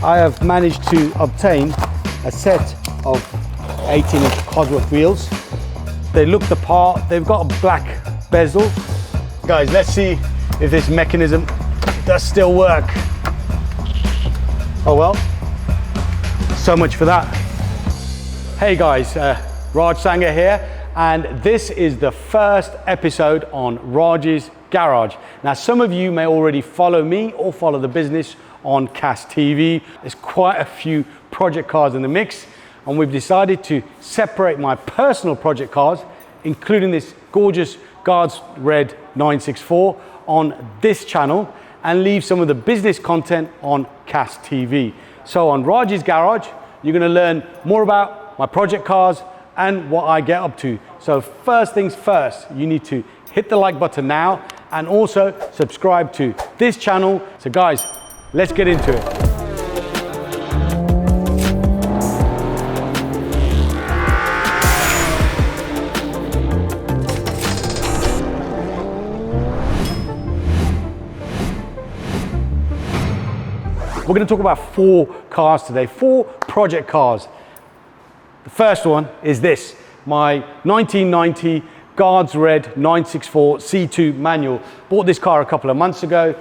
I have managed to obtain a set of 18-inch Cosworth wheels. They look the part, they've got a black bezel. Guys, let's see if this mechanism does still work. Oh well, so much for that. Hey guys, Raj Sanger here, and this is the first episode on Raj's Garage. Now, some of you may already follow me or follow the business on CAS TV. There's quite a few project cars in the mix, and we've decided to separate my personal project cars, including this gorgeous Guards Red 964, on this channel, and leave some of the business content on CAS TV. So on Raj's Garage, you're going to learn more about my project cars and what I get up to. So first things first, you need to hit the like button now and also subscribe to this channel. So guys, let's get into it. We're going to talk about 4 cars today, 4 project cars. The first one is this, my 1990 Guards Red 964 C2 manual. Bought this car a couple of months ago.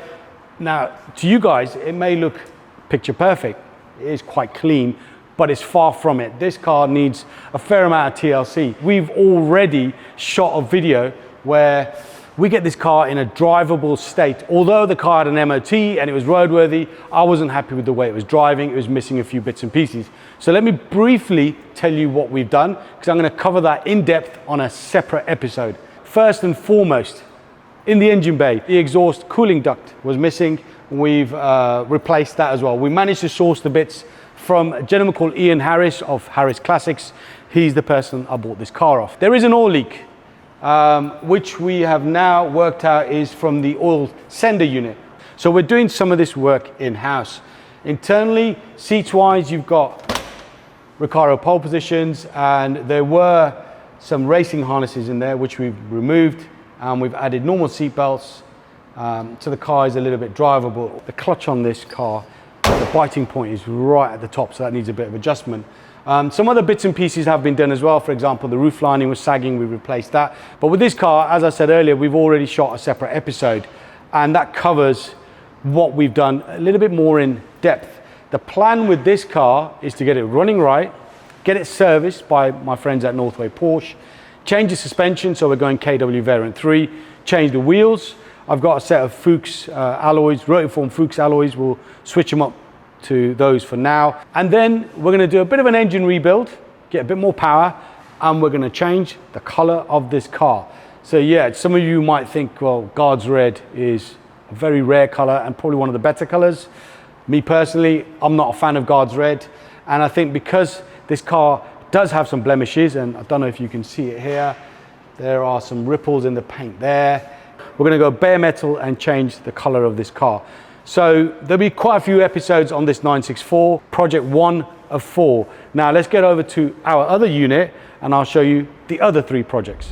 Now, to you guys, it may look picture perfect. It is quite clean, but it's far from it. This car needs a fair amount of TLC. We've already shot a video where we get this car in a drivable state. Although the car had an MOT and it was roadworthy, I wasn't happy with the way it was driving. It was missing a few bits and pieces. So let me briefly tell you what we've done, because I'm going to cover that in depth on a separate episode. First and foremost, in the engine bay, the exhaust cooling duct was missing. We've replaced that as well. We managed to source the bits from a gentleman called Ian Harris of Harris Classics. He's the person I bought this car off. There is an oil leak, which we have now worked out is from the oil sender unit. So we're doing some of this work in-house. Internally, seats-wise, you've got Recaro pole positions, and there were some racing harnesses in there which we've removed, and we've added normal seat belts, so the car is a little bit drivable. The clutch on this car, the biting point is right at the top, so that needs a bit of adjustment. Some other bits and pieces have been done as well. For example, the roof lining was sagging, we replaced that. But with this car, as I said earlier, we've already shot a separate episode, and that covers what we've done a little bit more in depth. The plan with this car is to get it running right, get it serviced by my friends at Northway Porsche, change the suspension, so we're going KW Variant 3, change the wheels. I've got a set of Fuchs alloys, Rotiform Fuchs alloys. We'll switch them up to those for now. And then we're going to do a bit of an engine rebuild, get a bit more power, and we're going to change the color of this car. So yeah, some of you might think, well, Guards Red is a very rare color and probably one of the better colors. Me personally, I'm not a fan of Guards Red, and I think because this car does have some blemishes, and I don't know if you can see it here, there are some ripples in the paint there. We're going to go bare metal and change the color of this car. So there'll be quite a few episodes on this 964, project 1 of 4. Now let's get over to our other unit and I'll show you the other 3 projects.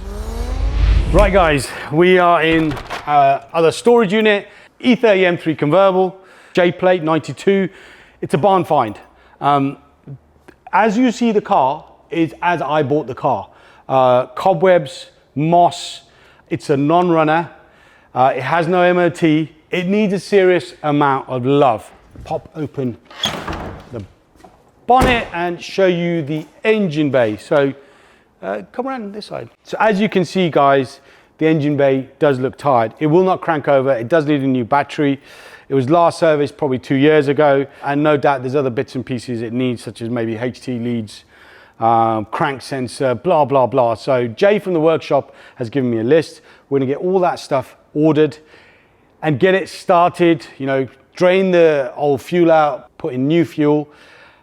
Right guys, we are in our other storage unit, E30 M3 Convertible, J-plate 92. It's a barn find. As you see, the car is as I bought the car. Cobwebs, moss, it's a non-runner. It has no MOT. It needs a serious amount of love. Pop open the bonnet and show you the engine bay. So come around this side. So as you can see guys, the engine bay does look tired. It will not crank over. It does need a new battery. It was last serviced probably 2 years ago, and no doubt there's other bits and pieces it needs, such as maybe HT leads, crank sensor, blah, blah, blah. So Jay from the workshop has given me a list. We're gonna get all that stuff ordered and get it started, you know, drain the old fuel out, put in new fuel,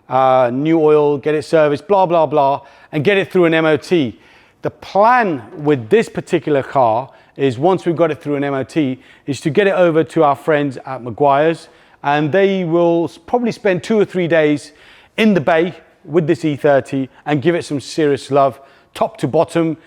new oil, get it serviced, blah, blah, blah, and get it through an MOT. The plan with this particular car is, once we've got it through an MOT, is to get it over to our friends at Maguire's, and they will probably spend 2 or 3 days in the bay with this E30 and give it some serious love, top to bottom,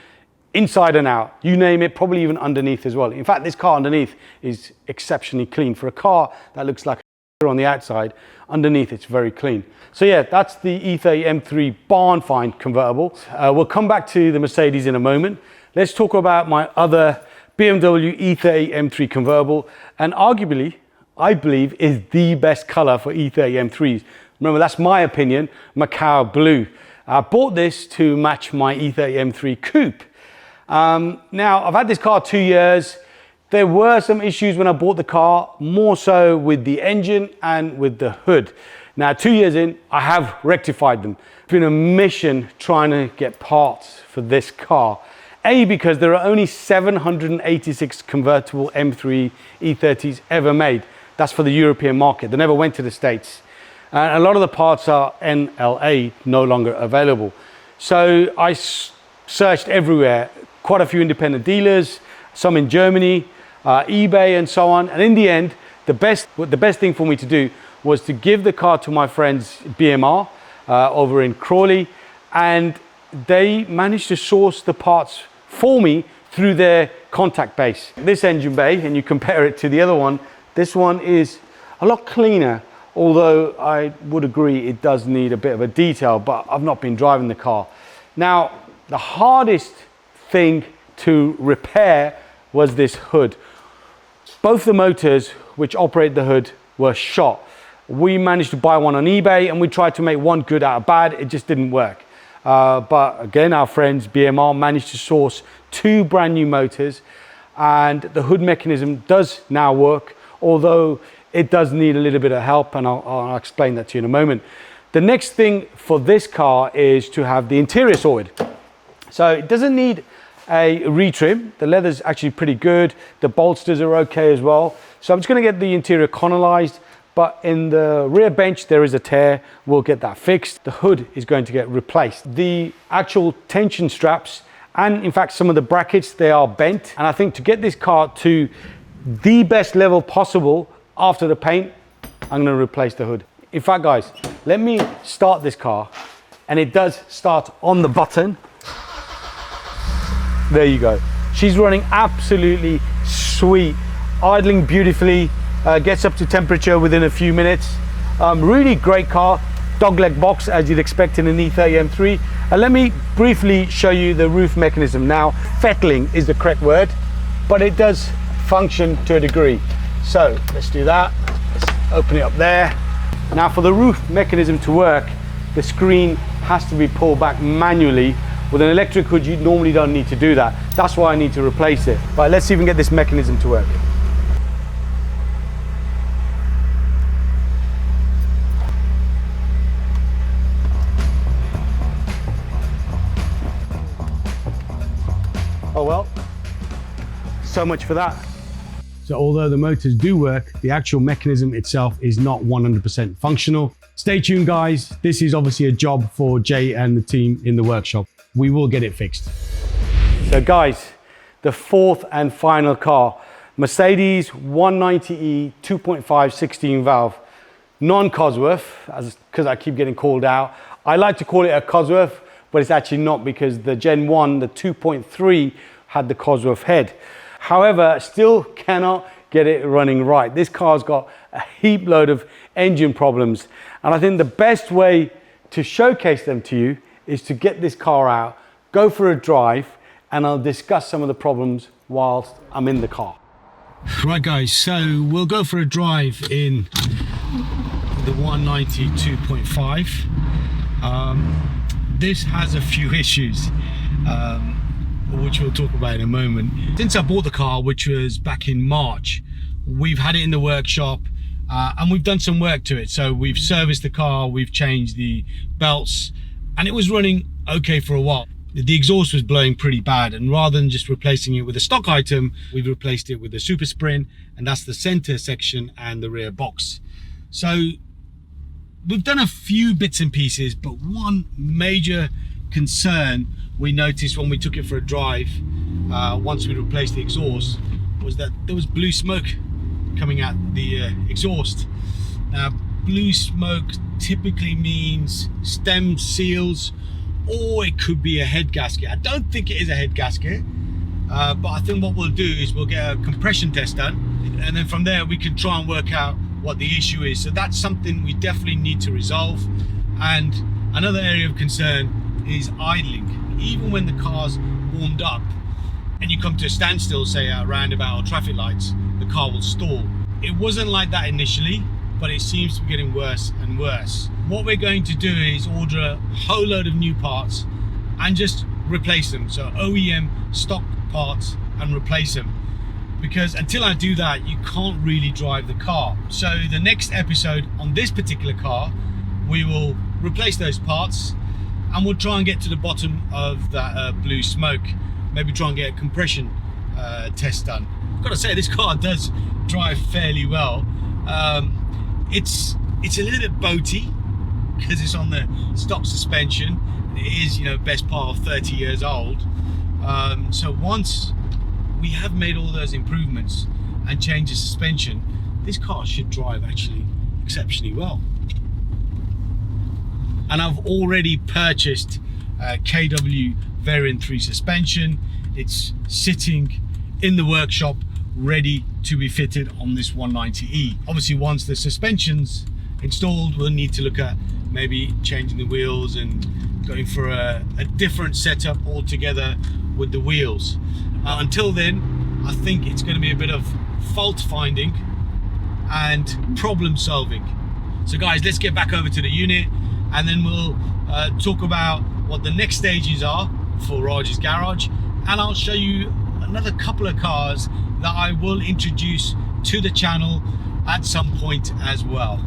inside and out, you name it, probably even underneath as well. In fact, this car underneath is exceptionally clean. For a car that looks like a on the outside, underneath it's very clean. So yeah, that's the E30 M3 barn find convertible. We'll come back to the Mercedes in a moment. Let's talk about my other BMW E30 M3 convertible, and arguably, I believe, is the best color for E30 M3s. Remember, that's my opinion, Macau blue. I bought this to match my E30 M3 coupe. Now, I've had this car 2 years. There were some issues when I bought the car, more so with the engine and with the hood. Now, 2 years in, I have rectified them. It's been a mission trying to get parts for this car. A, because there are only 786 convertible M3 E30s ever made. That's for the European market. They never went to the States. And a lot of the parts are NLA, no longer available. So I searched everywhere, quite a few independent dealers, some in Germany, eBay and so on. And in the end, the best thing for me to do was to give the car to my friends BMR over in Crawley, and they managed to source the parts for me through their contact base. This engine bay, and you compare it to the other one, this one is a lot cleaner, although I would agree it does need a bit of a detail, but I've not been driving the car. Now, the hardest thing to repair was this hood. Both the motors which operate the hood were shot. We managed to buy one on eBay and we tried to make one good out of bad. It just didn't work. But again, our friends BMR managed to source 2 brand new motors, and the hood mechanism does now work, although it does need a little bit of help, and I'll explain that to you in a moment. The next thing for this car is to have the interior sorted. So it doesn't need a retrim. The leather's actually pretty good. The bolsters are okay as well. So I'm just going to get the interior colonized, but in the rear bench there is a tear. We'll get that fixed. The hood is going to get replaced. The actual tension straps and in fact some of the brackets, they are bent, and I think to get this car to the best level possible after the paint, I'm going to replace the hood. In fact, guys, let me start this car, and it does start on the button. There you go. She's running absolutely sweet, idling beautifully, gets up to temperature within a few minutes. Really great car, dogleg box as you'd expect in an E30 M3. And let me briefly show you the roof mechanism. Now, fettling is the correct word, but it does function to a degree. So let's do that. Let's open it up there. Now, for the roof mechanism to work, the screen has to be pulled back manually. With an electric hood, you normally don't need to do that. That's why I need to replace it. Right, let's see if we can get this mechanism to work. Oh well, so much for that. So although the motors do work, the actual mechanism itself is not 100% functional. Stay tuned, guys. This is obviously a job for Jay and the team in the workshop. We will get it fixed. So guys, the fourth and final car, Mercedes 190e 2.5 16 valve, non-Cosworth, because I keep getting called out. I like to call it a Cosworth, but it's actually not, because the Gen 1, the 2.3 had the Cosworth head. However, still cannot get it running right. This car's got a heap load of engine problems. And I think the best way to showcase them to you is to get this car out, go for a drive, and I'll discuss some of the problems whilst I'm in the car. Right guys, so we'll go for a drive in the 190 2.5. This has a few issues, which we'll talk about in a moment. Since I bought the car, which was back in March, we've had it in the workshop and we've done some work to it. So we've serviced the car, we've changed the belts, and it was running okay for a while. The exhaust was blowing pretty bad, and rather than just replacing it with a stock item, we've replaced it with a Super Sprint, and that's the center section and the rear box. So we've done a few bits and pieces, but one major concern we noticed when we took it for a drive, once we replaced the exhaust, was that there was blue smoke coming out the exhaust. Now, blue smoke typically means stem seals, or it could be a head gasket. I don't think it is a head gasket, but I think what we'll do is we'll get a compression test done, and then from there we can try and work out what the issue is. So that's something we definitely need to resolve. And another area of concern is idling. Even when the car's warmed up and you come to a standstill, say at a roundabout or traffic lights, the car will stall. It wasn't like that initially, but it seems to be getting worse and worse. What we're going to do is order a whole load of new parts and just replace them. So OEM stock parts and replace them. Because until I do that, you can't really drive the car. So the next episode on this particular car, we will replace those parts and we'll try and get to the bottom of that blue smoke. Maybe try and get a compression test done. I've got to say, this car does drive fairly well. It's a little bit boaty because it's on the stock suspension. It is, best part of 30 years old. So once we have made all those improvements and changed the suspension, this car should drive actually exceptionally well. And I've already purchased KW Variant 3 suspension. It's sitting in the workshop ready to be fitted on this 190E. Obviously, once the suspension's installed, we'll need to look at maybe changing the wheels and going for a different setup altogether with the wheels. Until then, I think it's going to be a bit of fault finding and problem solving. So guys, let's get back over to the unit and then we'll talk about what the next stages are for Raj's Garage, and I'll show you another couple of cars that I will introduce to the channel at some point as well.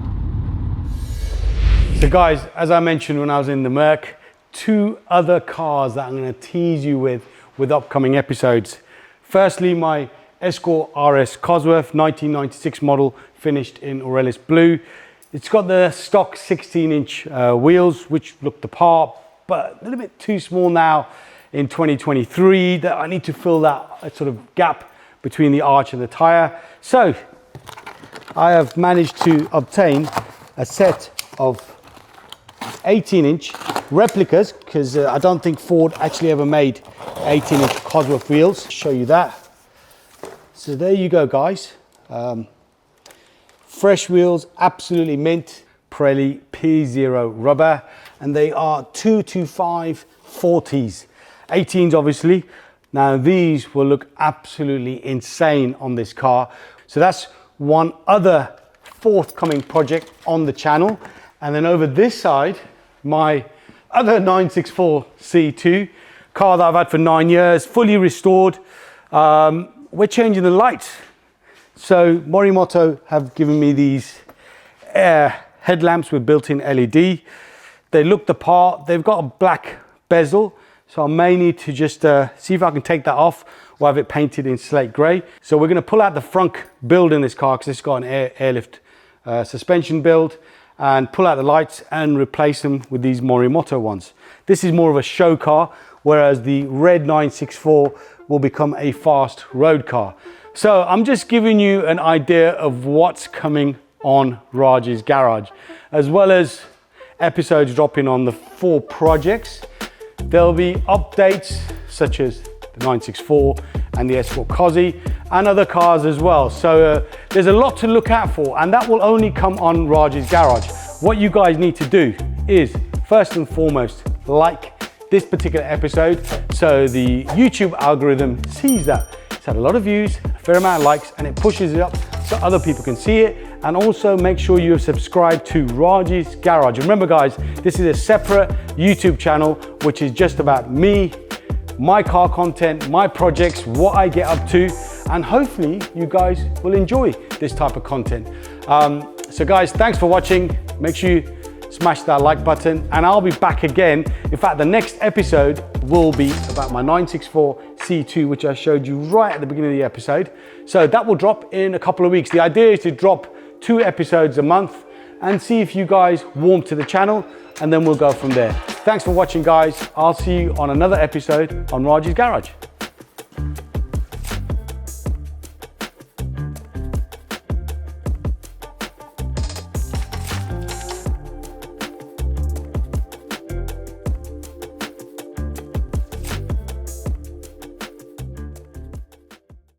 So guys, as I mentioned when I was in the Merc, 2 other cars that I'm going to tease you with upcoming episodes. Firstly, my Escort RS Cosworth 1996 model, finished in Aurelis blue. It's got the stock 16-inch wheels, which look the part, but a little bit too small now in 2023, that I need to fill that sort of gap between the arch and the tire. So I have managed to obtain a set of 18-inch replicas, because I don't think Ford actually ever made 18-inch Cosworth wheels. Show you that. So there you go, guys. Fresh wheels, absolutely mint, Pirelli P0 rubber, and they are 225 40s, 18s obviously. Now these will look absolutely insane on this car. So that's one other forthcoming project on the channel. And then over this side, my other 964 C2 car that I've had for 9 years, fully restored. We're changing the lights. So Morimoto have given me these headlamps with built-in LED. They look the part. They've got a black bezel, so I may need to just see if I can take that off or have it painted in slate grey. So we're going to pull out the front build in this car, because it's got an airlift suspension build, and pull out the lights and replace them with these Morimoto ones. This is more of a show car, whereas the red 964 will become a fast road car. So I'm just giving you an idea of what's coming on Raj's Garage, as well as episodes dropping on the 4 projects. There'll be updates such as the 964 and the Escort Cosy and other cars as well. So there's a lot to look out for, and that will only come on Raj's Garage. What you guys need to do is, first and foremost, like this particular episode so the YouTube algorithm sees that it's had a lot of views, a fair amount of likes, and it pushes it up so other people can see it. And also make sure you have subscribed to Raj's Garage. Remember guys, this is a separate YouTube channel which is just about me, my car content, my projects, what I get up to, and hopefully you guys will enjoy this type of content. So guys, thanks for watching. Make sure you smash that like button, and I'll be back again. In fact, the next episode will be about my 964 C2, which I showed you right at the beginning of the episode. So that will drop in a couple of weeks. The idea is to drop 2 episodes a month and see if you guys warm to the channel, and then we'll go from there. Thanks for watching guys. I'll see you on another episode on Raj's Garage.